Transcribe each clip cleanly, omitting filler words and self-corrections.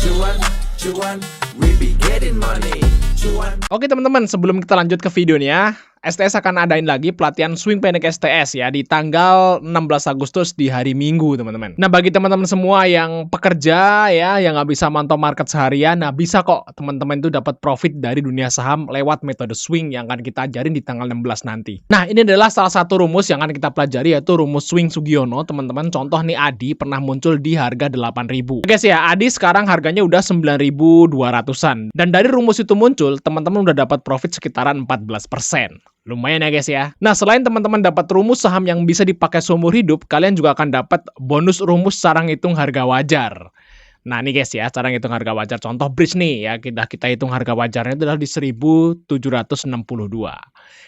Cuan, cuan, we be getting money. Cuan. Oke teman-teman, sebelum kita lanjut ke videonya, STS akan adain lagi pelatihan swing pendek STS ya di tanggal 16 Agustus di hari Minggu teman-teman. Nah bagi teman-teman semua yang pekerja ya, yang nggak bisa mantau market seharian, nah bisa kok teman-teman itu dapat profit dari dunia saham lewat metode swing yang akan kita ajarin di tanggal 16 nanti. Nah ini adalah salah satu rumus yang akan kita pelajari, yaitu rumus swing Sugiono teman-teman. Contoh nih Adi pernah muncul di harga 8.000. Guys ya, Adi sekarang harganya udah 9.200-an. Dan dari rumus itu muncul, teman-teman udah dapat profit sekitaran 14%. Lumayan ya guys ya. Nah selain teman-teman dapat rumus saham yang bisa dipakai seumur hidup, kalian juga akan dapat bonus rumus cara ngitung harga wajar. Nah nih guys ya, cara ngitung harga wajar. Contoh bridge nih ya, kita hitung harga wajarnya itu adalah di 1.762.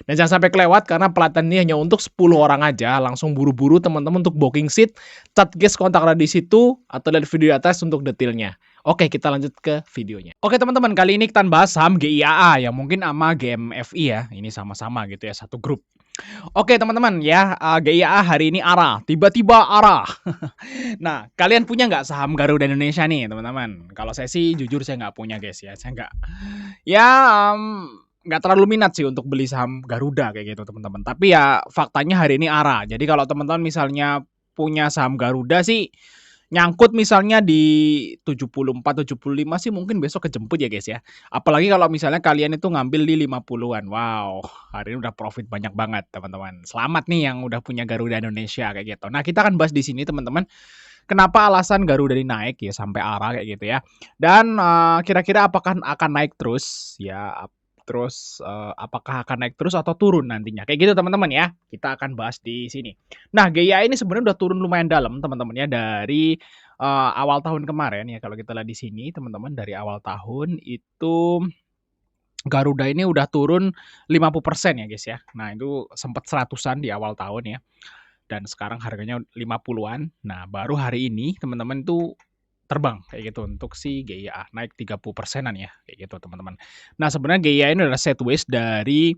Dan jangan sampai kelewat karena pelatihan ini hanya untuk 10 orang aja. Langsung buru-buru teman-teman untuk booking seat. Chat guys kontak di situ atau lihat video di atas untuk detailnya. Oke, kita lanjut ke videonya. Oke teman-teman, kali ini kita bahas saham GIAA ya, mungkin sama GMFI ya. Ini sama-sama gitu ya, satu grup. Oke teman-teman ya, GIAA hari ini arah, tiba-tiba arah. Nah, kalian punya nggak saham Garuda Indonesia nih teman-teman? Kalau saya sih jujur saya nggak punya guys ya, saya nggak, ya nggak terlalu minat sih untuk beli saham Garuda kayak gitu teman-teman. Tapi ya faktanya hari ini arah. Jadi kalau teman-teman misalnya punya saham Garuda sih, nyangkut misalnya di 74, 75 sih mungkin besok kejemput ya guys ya. Apalagi kalau misalnya kalian itu ngambil di 50-an. Wow, hari ini udah profit banyak banget teman-teman. Selamat nih yang udah punya Garuda Indonesia kayak gitu. Nah kita akan bahas di sini teman-teman, kenapa alasan Garuda ini naik ya sampai arah kayak gitu ya. Dan kira-kira apakah akan naik terus ya. Terus apakah akan naik terus atau turun nantinya? Kayak gitu teman-teman ya. Kita akan bahas di sini. Nah, GIA ini sebenarnya udah turun lumayan dalam teman-teman ya dari awal tahun kemarin ya. Kalau kita lihat di sini teman-teman, dari awal tahun itu Garuda ini udah turun 50% ya guys ya. Nah, itu sempat 100-an di awal tahun ya. Dan sekarang harganya 50-an. Nah, baru hari ini teman-teman itu terbang kayak gitu untuk si GIA naik 30%-an ya kayak gitu teman-teman. Nah sebenarnya GIA ini adalah sideways dari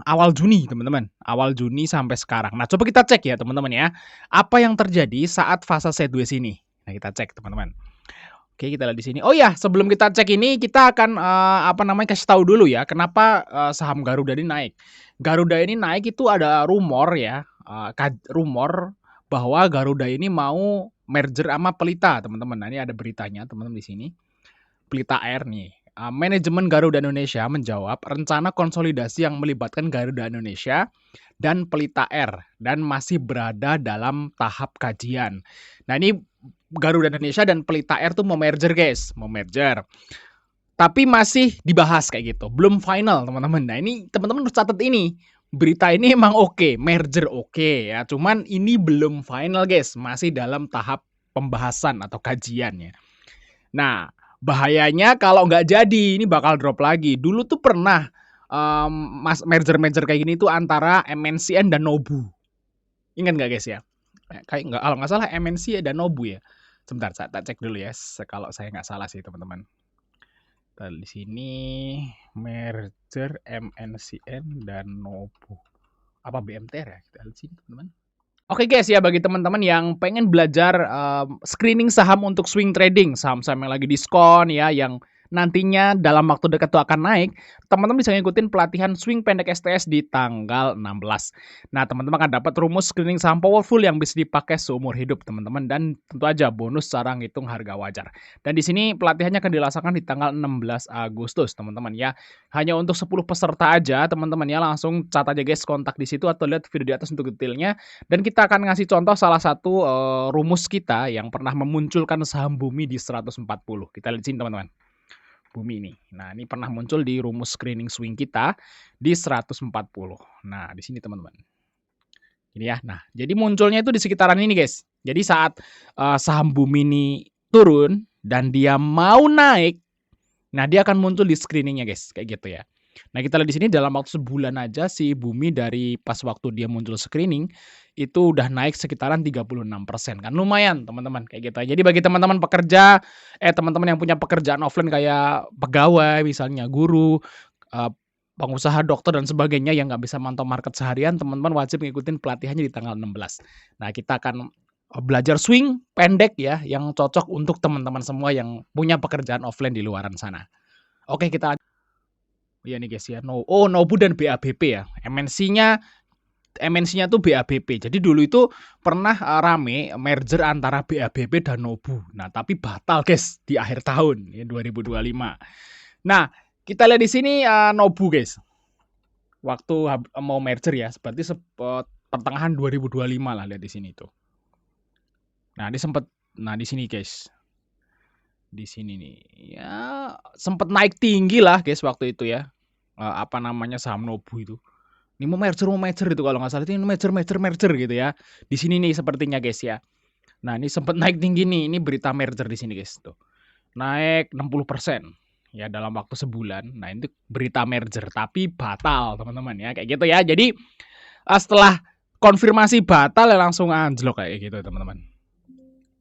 awal Juni teman-teman, awal Juni sampai sekarang. Nah coba kita cek ya teman-teman ya, apa yang terjadi saat fase sideways ini. Nah kita cek teman-teman. Oke kita lihat di sini. Oh ya sebelum kita cek ini kita akan kasih tahu dulu ya kenapa saham Garuda ini naik. Garuda ini naik itu ada rumor ya, rumor bahwa Garuda ini mau merger sama Pelita, teman-teman. Nah, ini ada beritanya, teman-teman di sini. Pelita Air nih. Manajemen Garuda Indonesia menjawab rencana konsolidasi yang melibatkan Garuda Indonesia dan Pelita Air dan masih berada dalam tahap kajian. Nah, ini Garuda Indonesia dan Pelita Air tuh mau merger, guys. Mau merger. Tapi masih dibahas kayak gitu. Belum final, teman-teman. Nah, ini teman-teman harus catat ini. Berita ini emang oke, merger oke ya, cuman ini belum final guys, masih dalam tahap pembahasan atau kajiannya. Nah, bahayanya kalau nggak jadi, ini bakal drop lagi. Dulu tuh pernah merger kayak gini tuh antara MNCN dan Nobu. Ingat nggak guys ya? Kayak nggak, kalau nggak salah MNC dan Nobu ya. Sebentar, saya cek dulu ya, kalau saya nggak salah sih teman-teman. Di sini merger MNCN dan Nobu. Apa BMTR ya? Kita lihat sini teman-teman. Oke guys ya, bagi teman-teman yang pengen belajar screening saham untuk swing trading, saham-saham yang lagi diskon ya, yang nantinya dalam waktu dekat tuh akan naik, teman-teman bisa ngikutin pelatihan swing pendek STS di tanggal 16. Nah, teman-teman akan dapat rumus screening saham powerful yang bisa dipakai seumur hidup, teman-teman, dan tentu aja bonus cara ngitung harga wajar. Dan di sini pelatihannya akan dilaksanakan di tanggal 16 Agustus, teman-teman ya. Hanya untuk 10 peserta aja, teman-teman ya. Langsung cat aja guys kontak di situ atau lihat video di atas untuk detailnya. Dan kita akan ngasih contoh salah satu rumus kita yang pernah memunculkan saham Bumi di 140. Kita lihat sini teman-teman. Bumi ini. Nah, ini pernah muncul di rumus screening swing kita di 140. Nah, di sini teman-teman. Ini ya. Nah, jadi munculnya itu di sekitaran ini, guys. Jadi saat saham Bumi ini turun dan dia mau naik, nah dia akan muncul di screeningnya, guys. Kayak gitu ya. Nah, kita lihat di sini dalam waktu sebulan aja si Bumi dari pas waktu dia muncul screening itu udah naik sekitaran 36% kan. Lumayan, teman-teman, kayak gitu. Jadi bagi teman-teman pekerja, teman-teman yang punya pekerjaan offline kayak pegawai, misalnya guru, pengusaha, dokter dan sebagainya yang nggak bisa mantau market seharian, teman-teman wajib ngikutin pelatihannya di tanggal 16. Nah, kita akan belajar swing pendek ya, yang cocok untuk teman-teman semua yang punya pekerjaan offline di luaran sana. Oke, kita iya nih guys ya, Nobu dan BABP ya, MNC-nya tuh BABP. Jadi dulu itu pernah, rame merger antara BABP dan Nobu. Nah, tapi batal guys di akhir tahun ya 2025. Nah, kita lihat di sini, Nobu guys, waktu mau merger ya, berarti pertengahan 2025 lah, lihat di sini tuh. Nah, di sini guys, di sini nih, ya sempet naik tinggi lah guys waktu itu ya, apa namanya, saham Nobu itu. Ini mau merger itu kalau nggak salah, ini merger gitu ya. Di sini nih sepertinya guys ya. Nah, ini sempet naik tinggi nih, ini berita merger di sini guys tuh. Naik 60% ya dalam waktu sebulan. Nah, itu berita merger tapi batal teman-teman ya, kayak gitu ya. Jadi setelah konfirmasi batal ya langsung anjlok kayak gitu teman-teman.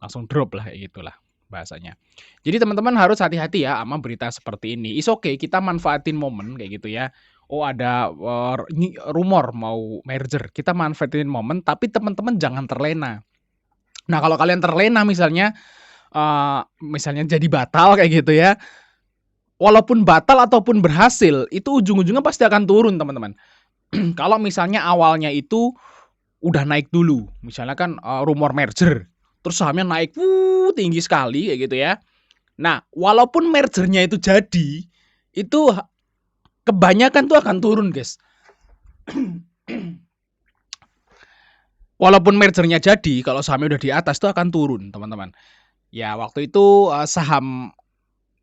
Langsung drop lah kayak gitulah bahasanya. Jadi teman-teman harus hati-hati ya sama berita seperti ini. It's okay, kita manfaatin momen kayak gitu ya. Oh, ada rumor mau merger, kita manfaatin momen, tapi teman-teman jangan terlena. Nah, kalau kalian terlena misalnya jadi batal kayak gitu ya, walaupun batal ataupun berhasil, itu ujung-ujungnya pasti akan turun teman-teman. Kalau misalnya awalnya itu udah naik dulu, misalnya kan rumor merger, terus sahamnya naik tinggi sekali kayak gitu ya. Nah, walaupun mergernya itu jadi, itu kebanyakan tuh akan turun guys. Walaupun mergernya jadi, kalau sahamnya udah di atas tuh akan turun teman-teman. Ya waktu itu saham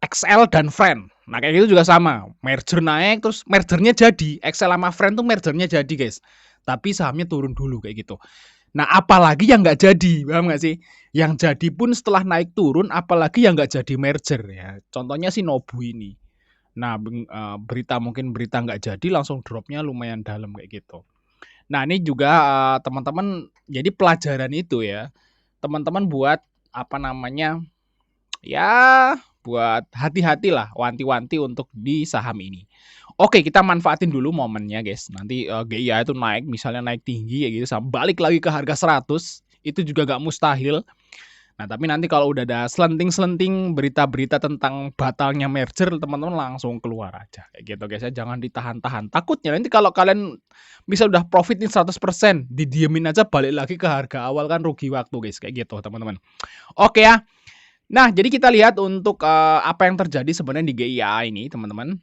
XL dan Friend. Nah, kayak gitu juga sama. Merger naik terus mergernya jadi. XL sama Friend tuh mergernya jadi guys. Tapi sahamnya turun dulu kayak gitu. Nah, apalagi yang nggak jadi, paham nggak sih? Yang jadi pun setelah naik turun, apalagi yang nggak jadi merger ya. Contohnya si Nobu ini. Nah, mungkin berita nggak jadi langsung dropnya lumayan dalam kayak gitu. Nah, ini juga teman-teman, jadi pelajaran itu ya, teman-teman buat apa namanya, ya buat hati-hatilah, wanti-wanti untuk di saham ini. Oke, kita manfaatin dulu momennya guys. Nanti GIA itu naik, misalnya naik tinggi ya gitu, balik lagi ke harga 100, itu juga gak mustahil. Nah, tapi nanti kalau udah ada selenting-selenting berita-berita tentang batalnya merger, teman-teman langsung keluar aja kayak gitu guys ya, jangan ditahan-tahan. Takutnya nanti kalau kalian bisa udah profit nih 100%, didiemin aja balik lagi ke harga awal, kan rugi waktu guys, kayak gitu teman-teman. Oke ya. Nah, jadi kita lihat untuk apa yang terjadi sebenarnya di GIA ini teman-teman.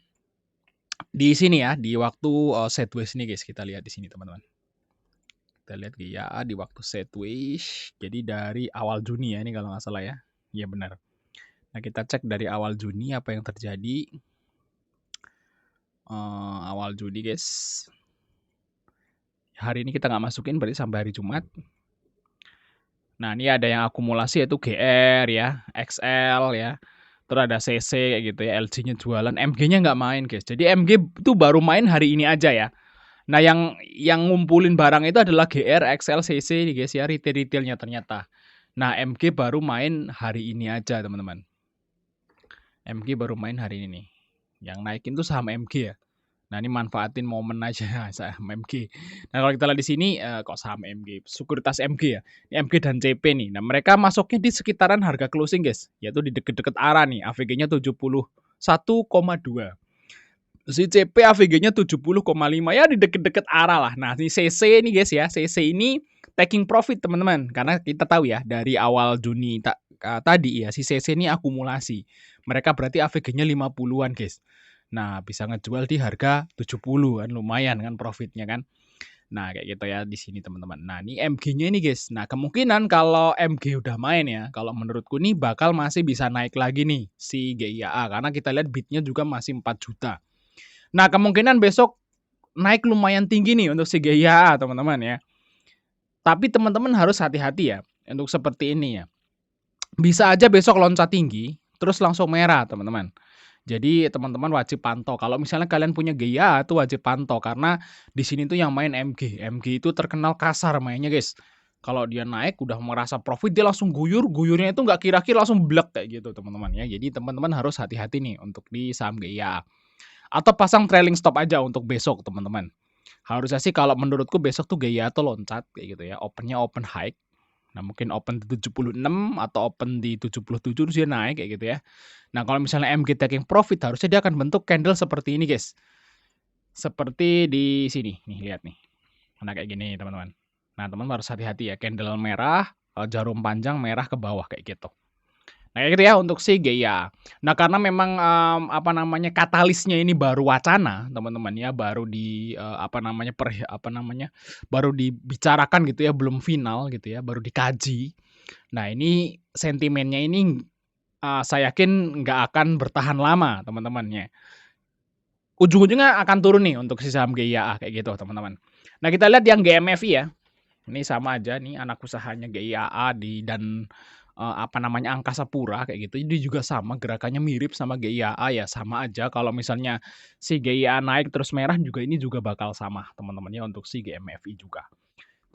Di sini ya, di waktu sideways ini guys, kita lihat di sini teman-teman. Kita lihat GIA di waktu sideways. Jadi dari awal Juni ya, ini kalau nggak salah ya. Iya benar. Nah, kita cek dari awal Juni apa yang terjadi. Awal Juni guys. Hari ini kita nggak masukin, berarti sampai hari Jumat. Nah, ini ada yang akumulasi yaitu GR ya, XL ya. Terus ada CC kayak gitu ya, LG-nya jualan, MG-nya nggak main guys. Jadi MG itu baru main hari ini aja ya. Nah, yang ngumpulin barang itu adalah GR, XL, CC nih guys ya, retail-retailnya ternyata. Nah, MG baru main hari ini aja teman-teman. MG baru main hari ini nih. Yang naikin tuh saham MG ya. Nah, ini manfaatin momen aja saham MG. Nah, kalau kita lihat di sini kok saham MG, sekuritas MG ya. Ini MG dan CP nih. Nah, mereka masuknya di sekitaran harga closing guys, yaitu di deket-deket arah nih. AVG-nya 71,2. Si CP AVG-nya 70,5 ya, di deket-deket arah lah. Nah, ini CC ini guys ya. CC ini taking profit teman-teman, karena kita tahu ya dari awal Juni tadi ya, si CC ini akumulasi. Mereka berarti AVG-nya 50-an guys. Nah, bisa ngejual di harga 70 kan, lumayan kan profitnya kan. Nah, kayak gitu ya di sini teman-teman. Nah, ini MG-nya ini guys. Nah, kemungkinan kalau MG udah main ya, kalau menurutku nih bakal masih bisa naik lagi nih si GIA, karena kita lihat bidnya juga masih 4 juta. Nah, kemungkinan besok naik lumayan tinggi nih untuk si GIA teman-teman ya. Tapi teman-teman harus hati-hati ya untuk seperti ini ya. Bisa aja besok loncat tinggi, terus langsung merah teman-teman. Jadi teman-teman wajib pantau. Kalau misalnya kalian punya GIA itu wajib pantau, karena di sini tuh yang main MG. MG itu terkenal kasar mainnya guys. Kalau dia naik udah merasa profit, dia langsung guyurnya itu nggak kira-kira, langsung blek kayak gitu teman-teman ya. Jadi teman-teman harus hati-hati nih untuk di saham GIA. Atau pasang trailing stop aja untuk besok teman-teman. Harusnya sih kalau menurutku besok tuh GIA tuh loncat kayak gitu ya. Opennya open high. Nah, mungkin open di 76 atau open di 77 terus dia naik kayak gitu ya. Nah, kalau misalnya MG taking profit harusnya dia akan bentuk candle seperti ini, guys. Seperti di sini, nih lihat nih. Nah, kayak gini teman-teman. Nah, teman-teman harus hati-hati ya, candle merah, jarum panjang merah ke bawah kayak gitu. Nah, kayak gitu ya untuk si GIA. Nah, karena memang, apa namanya, katalisnya ini baru wacana, teman-teman ya, baru apa namanya, baru dibicarakan gitu ya, belum final gitu ya, baru dikaji. Nah, ini sentimennya ini, saya yakin nggak akan bertahan lama, teman-teman ya. Ujung-ujungnya akan turun nih untuk si saham GIA kayak gitu, teman-teman. Nah, kita lihat yang GMFI ya. Ini sama aja nih anak usahanya GIAA dan, apa namanya, Angkasa Pura kayak gitu. Jadi juga sama gerakannya mirip sama GIAA ya, sama aja kalau misalnya si GIAA naik terus merah juga ini juga bakal sama teman-teman ya untuk si GMFI juga.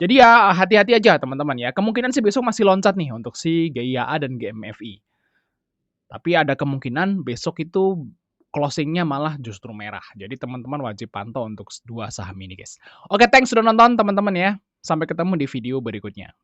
Jadi ya hati-hati aja teman-teman ya, kemungkinan sih besok masih loncat nih untuk si GIAA dan GMFI. Tapi ada kemungkinan besok itu closing-nya malah justru merah. Jadi teman-teman wajib pantau untuk dua saham ini, guys. Oke, thanks sudah nonton teman-teman ya. Sampai ketemu di video berikutnya.